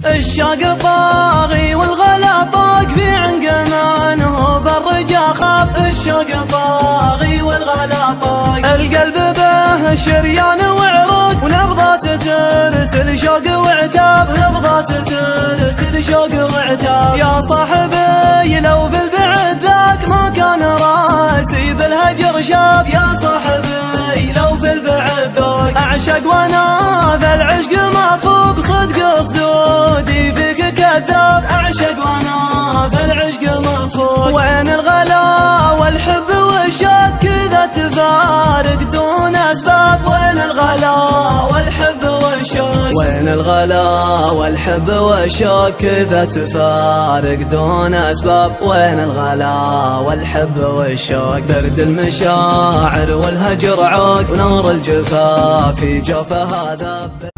الشوق طاغي والغلا طاق في عنقمانه بالرجا خاب. الشوق طاغي والغلا طاق، القلب به شريان وعروق، ونبضات ترسل شوق وعتاب، نبضات ترسل شوق وعتاب. يا صاحبي لو في البعد ذاك ما كان راسي بالهجر شاب. يا صاحبي لو في البعد ذاك اعشق وانا في العشق مطلوب، صدق صدودي فيك كذاب. اعشق وانا في العشق مطلوب، وين الغلا والحب والشوق كذا تفارق دون اسباب. وين الغلا والحب والشوق، وين الغلا والحب والشوق كذا تفارق دون اسباب. وين الغلا والحب والشوق، برد المشاعر والهجر عوق، ونار الجفا في جوفها ذاب.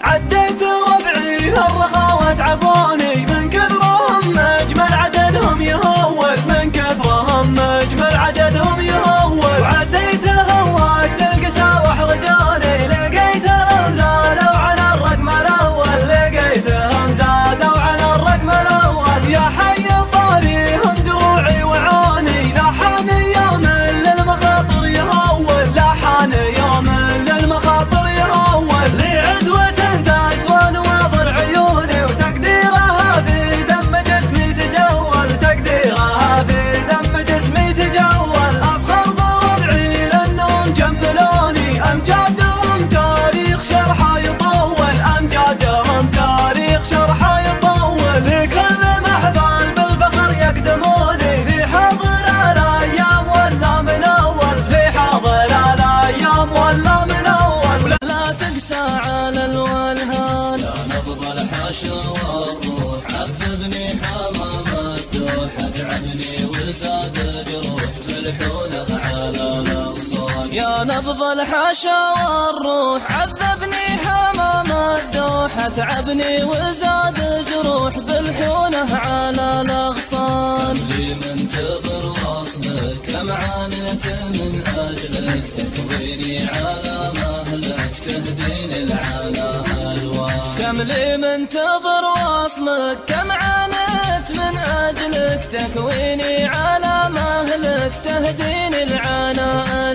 عديت ربعي الرخاوة تعبوني من كثرهم اجمل عددهم يهول، من كثرهم اجمل عددهم يهول. وعديت هواك القساوة رجالي، لقيتهم زادوا عن الرقم الاول، لقيتهم زادوا عن الرقم الاول. يا حي طاريهم دروعي وعوني، لاحان يوم للمخاطر يهول، لاحان يوم للمخاطر يهول. لي عزوة تسوى نواظر عيوني، وتقديرها في دم جسمي تجول، تقديرها في دم جسمي تجول. افخر بربعي لانهم جملوني، امجادهم تاريخ شرحه يطول، امجادهم تاريخ شرحه يطول. في كل محفل بالفخر يقدموني، في حاضر الايام ولا من اول، في حاضر الايام ولا من اول. لا تقسى على الولهان، يا نبض الحشر والروح عذبني حمام الدوح، اتعبني وزاد الجروح بالحوله على الاغصان. يا نبض الحشا والروح عذبني حمام الدوح، اتعبني وزاد الجروح بالحوله على الاغصان. لي منتظر وصلك كم عانيت من اجلك، تكويني على مهلك تهديني العنا الوان. كم لي منتظر وصلك كم عانيت من اجلك، تكويني على مهلك تهديني العنا